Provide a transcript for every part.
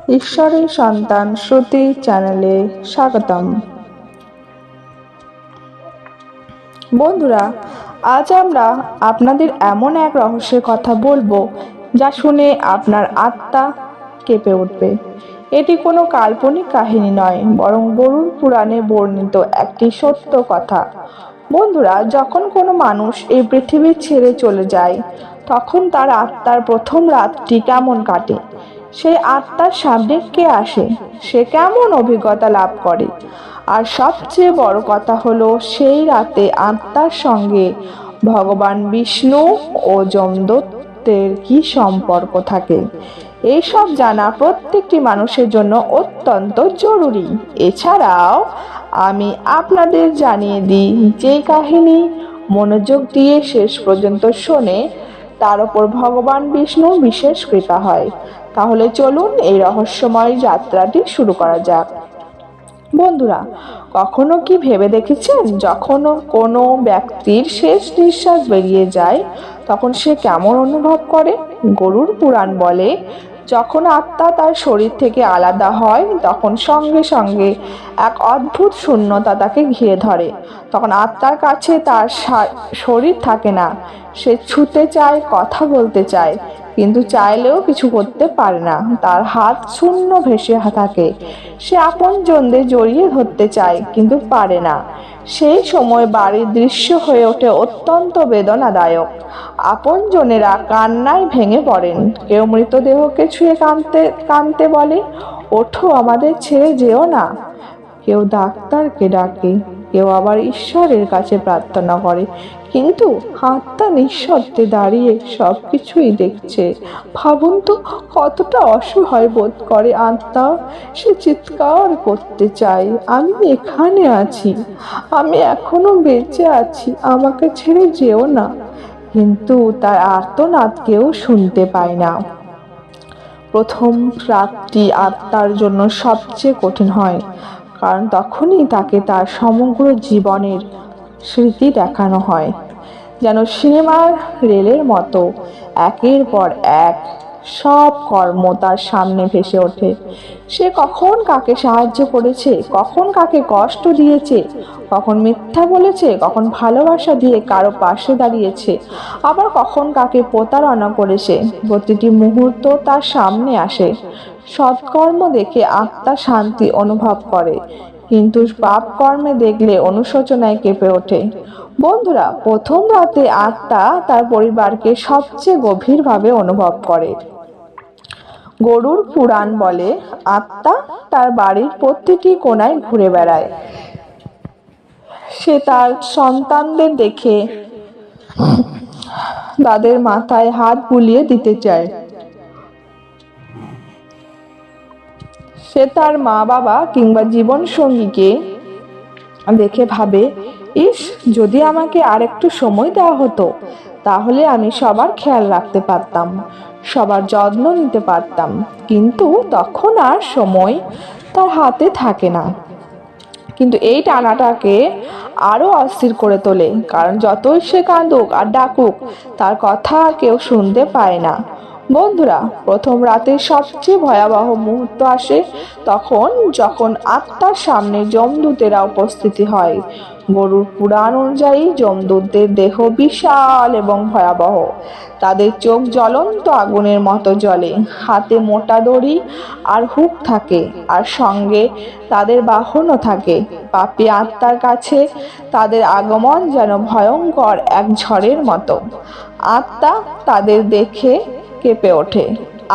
ঈশ্বরের সন্তান শ্রুতি চ্যানেলে স্বাগতম। বন্ধুরা, আজ আমরা আপনাদের এমন এক রহস্যের কথা বলবো যা শুনে আপনার আত্মা কেঁপে উঠবে। এটি কোনো কাল্পনিক কাহিনী নয়, বরং গরুড় পুরাণে বর্ণিত একটি সত্য কথা। বন্ধুরা, যখন কোনো মানুষ এই পৃথিবী ছেড়ে চলে যায়, তখন তার আত্মার প্রথম রাতটি কেমন কাটে, সেই আত্মার সামনে কে আসে, সে কেমন অভিজ্ঞতা লাভ করে, আর সবচেয়ে বড় কথা হলো সেই রাতে আত্মার সঙ্গে ভগবান বিষ্ণু ও যমদূতের কি সম্পর্ক থাকে। এইসব জানা প্রত্যেকটি মানুষের জন্য অত্যন্ত জরুরি। এছাড়াও আমি আপনাদের জানিয়ে দিই, যে কাহিনী মনোযোগ দিয়ে শেষ পর্যন্ত শোনে তার উপর ভগবান বিষ্ণুর বিশেষ কৃপা হয়। তাহলে চলুন এই রহস্যময় যাত্রাটি শুরু করা যাক। বন্ধুরা, কখনো কি ভেবে দেখেছেন, যখন কোনো ব্যক্তির শেষ নিঃশ্বাস বেরিয়ে যায় তখন সে কেমন অনুভব করে? গরুড় পুরাণ বলে, যখন আত্মা তার শরীর থেকে আলাদা হয় তখন সঙ্গে সঙ্গে এক অদ্ভুত শূন্যতা তাকে ঘিরে ধরে। তখন আত্মার কাছে তার শরীর থাকে না। সে ছুতে চায়, কথা বলতে চায়, কিন্তু চাইলেও কিছু করতে পারে না। তার হাত শূন্য ভেসে থাকে। সে আপনজনদের জড়িয়ে ধরতে চায়, কিন্তু পারে না। সেই সময় বাড়ির দৃশ্য হয়ে ওঠে অত্যন্ত বেদনাদায়ক। আপনজনেরা কান্নায় ভেঙে পড়েন। কেউ মৃতদেহকে ছুঁয়ে কাঁদতে কাঁদতে বলে, ওঠো, আমাদের ছেড়ে যেও না। কেউ ডাক্তারকে ডাকে, কেউ আবার ঈশ্বরের কাছে প্রার্থনা করে, কিন্তু আত্মা নিঃশব্দে দাঁড়িয়ে সবকিছুই দেখছে। ভাবুন তো, কতটা অসহায় বোধ করে আত্মা। সে চিৎকার করতে চায়, আমি এখানে আছি, আমি এখনো বেঁচে আছি, আমাকে ছেড়ে যেও না। কিন্তু তার আর্তনাদ কেউ শুনতে পায় না। প্রথম রাতটি আত্মার জন্য সবচেয়ে কঠিন হয়, কারণ তখনই তাকে তার সমগ্র জীবনের স্মৃতি দেখানো হয়। যেন সিনেমার রেলের মতো একের পর এক সব কর্ম তার সামনে ভেসে ওঠে। সে কখন কাকে সাহায্য করেছে, কখন কাকে কষ্ট দিয়েছে, কখন মিথ্যা বলেছে, কখন ভালোবাসা দিয়ে কারো পাশে দাঁড়িয়েছে, আবার কখন কাকে প্রতারণা করেছে। প্রতিটি মুহূর্ত তার সামনে আসে। সৎকর্ম দেখে আত্মা শান্তি অনুভব করে, কিন্তু পাপ কর্মে দেখলে অনুশোচনায় কেঁপে ওঠে। বন্ধুরা, প্রথম রাতে আত্মা তার পরিবারকে সবচেয়ে গভীরভাবে অনুভব করে। গরুড় পুরাণ বলে, আত্মা তার বাড়ির প্রতিটি কোণায় ঘুরে বেড়ায়। সে তার সন্তানদের দেখে তাদের মাথায় হাত বুলিয়ে দিতে চায়। সে তার মা বাবা কিংবা জীবন সঙ্গীকে দেখে ভাবে, ইস, যদি আমাকে আর একটু সময় দেওয়া হতো, তাহলে আমি সবার খেয়াল রাখতে পারতাম, সবার যত্ন নিতে পারতাম। কিন্তু তখন আর সময় তার হাতে থাকে না। কিন্তু এই টানাটাকে আরো অস্থির করে তোলে, কারণ যতই সে কাঁদুক আর ডাকুক, তার কথা কেউ শুনতে পায় না। বন্ধুরা, প্রথম রাতের সবচেয়ে ভয়াবহ মুহূর্ত আসে তখন, যখন আত্মার সামনে যমদূতেরা উপস্থিতি হয়। গরুড় পুরাণ অনুযায়ী যমদূতদের দেহ বিশাল এবং ভয়াবহ। তাদের চোখ জ্বলন্ত আগুনের মতো জ্বলে, হাতে মোটা দড়ি আর হুক থাকে, আর সঙ্গে তাদের বাহনও থাকে। পাপী আত্মার কাছে তাদের আগমন যেন ভয়ঙ্কর এক ঝড়ের মতো। আত্মা তাদের দেখে কেঁপে ওঠে,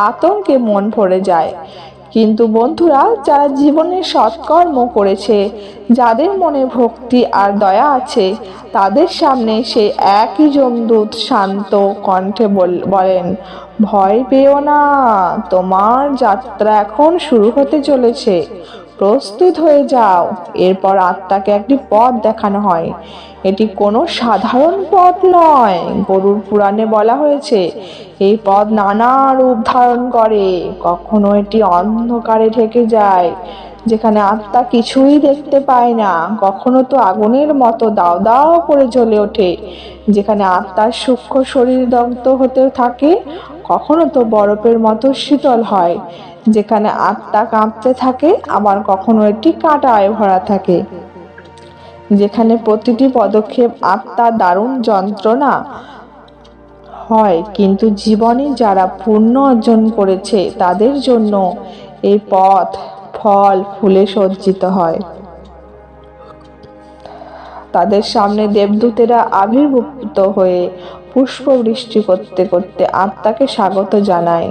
আতঙ্কে মন ভরে যায়। কিন্তু বন্ধুরা, যারা জীবনে সৎকর্ম করেছে, যাদের মনে ভক্তি আর দয়া আছে, তাদের সামনে সেই একই যমদূত শান্ত কণ্ঠে বলেন, ভয় পেও না, তোমার যাত্রা এখন শুরু হতে চলেছে, প্রস্তুত হয়ে যাও। এরপর আত্মাকে একটি পথ দেখানো হয়। এটি কোনো সাধারণ পথ নয়। গরুড় পুরাণে বলা হয়েছে, এই পথ নানা রূপ ধারণ করে। কখনো এটি অন্ধকারে ঢেকে যায়, যেখানে আত্মা কিছুই দেখতে পায় না। কখনো তো আগুনের মতো দাও দাও করে জ্বলে ওঠে, যেখানে আত্মার সূক্ষ্ম শরীর দগ্ধ হতে থাকে। কখনো তো বরফের মতো শীতল হয়, যেখানে আত্মা কাঁপতে থাকে, আবার কখনো এটি কাঁটায় ভরা থাকে, যেখানে প্রতিটি পদক্ষেপ আত্মার দারুণ যন্ত্রণা হয়, কিন্তু জীবনে যারা পূর্ণ অর্জন করেছে তাদের জন্য এই পথ ফল ফুলে সজ্জিত হয়। তাদের সামনে দেবদূতেরা আবির্ভূত হয়ে পুষ্প বৃষ্টি করতে করতে আত্মাকে স্বাগত জানায়।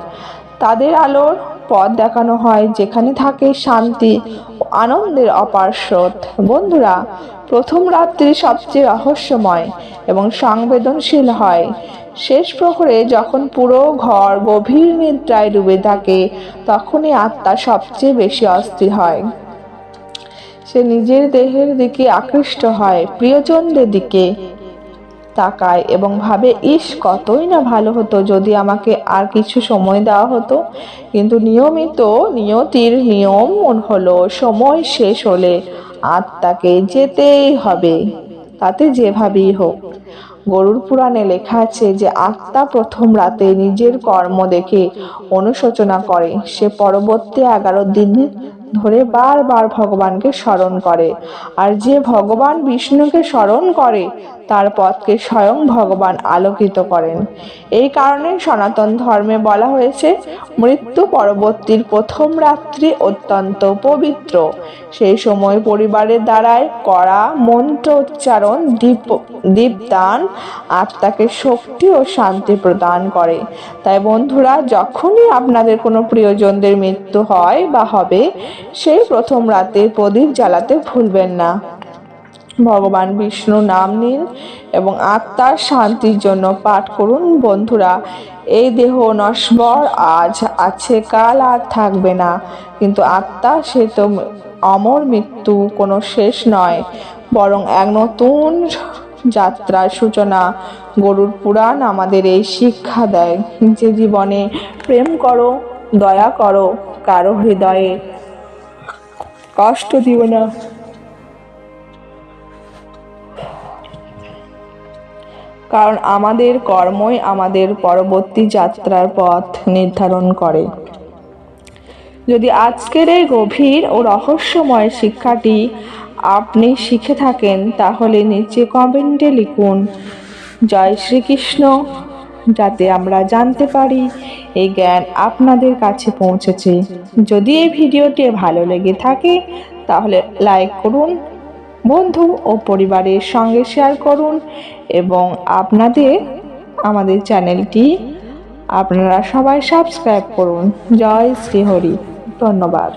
তাদের আলোর পথ দেখানো হয়, যেখানে থাকে শান্তি ও আনন্দের অপার স্রোত। বন্ধুরা, প্রথম রাত্রি সবচেয়ে রহস্যময় এবং সংবেদনশীল হয়। শেষ প্রহরে যখন পুরো ঘর গভীর নিদ্রায় ডুবে থাকে, তখনই আত্মা সবচেয়ে বেশি অস্থির হয়। সে নিজের দেহের দিকে আকৃষ্ট হয়, প্রিয়জনদের দিকে তাকায় এবং ভাবে, ইস, কতই না ভালো হতো যদি আমাকে আর কিছু সময় দেওয়া হতো। কিন্তু নিয়তির নিয়ম হলো, সময় শেষ হলে আত্মাকে যেতেই হবে, তাতে যেভাবেই হোক। গরুড় পুরাণে লেখা আছে যে আত্মা প্রথম রাতে নিজের কর্ম দেখে অনুশোচনা করে। সে পরবর্তী 11 দিন ধরে বারবার ভগবানকে স্মরণ করে, আর যে ভগবান বিষ্ণুকে স্মরণ করে তার পথকে স্বয়ং ভগবান আলোকিত করেন। এই কারণে সনাতন ধর্মে বলা হয়েছে, মৃত্যু পরবর্তীর প্রথম রাত্রি অত্যন্ত পবিত্র। সেই সময় পরিবারের দ্বারায় করা মন্ত্র উচ্চারণ, দীপদান আত্মাকে শক্তি ও শান্তি প্রদান করে। তাই বন্ধুরা, যখনই আপনাদের কোনো প্রিয়জনদের মৃত্যু হয় বা হবে, সেই প্রথম রাতে প্রদীপ জ্বালাতে ভুলবেন না। ভগবান বিষ্ণু নাম নিন এবং আত্মার শান্তির জন্য পাঠ করুন। বন্ধুরা, এই দেহ নশ্বর, আজ আছে কাল আর থাকবে না, কিন্তু আত্মা, সে তো অমর। মৃত্যু কোনো শেষ নয়, বরং এক নতুন যাত্রার সূচনা। গরুড় পুরাণ আমাদের এই শিক্ষা দেয় যে জীবনে প্রেম করো, দয়া করো, কারো হৃদয়ে কষ্ট দিও না, কারণ আমাদের কর্মই আমাদের পরবর্তী যাত্রার পথ নির্ধারণ করে। যদি আজকের এই গভীর ও রহস্যময় শিক্ষাটি আপনি শিখে থাকেন, তাহলে নিচে কমেন্টে লিখুন জয় শ্রীকৃষ্ণ, যাতে আমরা জানতে পারি এই জ্ঞান আপনাদের কাছে পৌঁছেছে। যদি এই ভিডিওটি ভালো লেগে থাকে তাহলে লাইক করুন, বন্ধু ও পরিবারের সঙ্গে শেয়ার করুন এবং আমাদের চ্যানেলটি আপনারা সবাই সাবস্ক্রাইব করুন। জয় শ্রী হরি। ধন্যবাদ।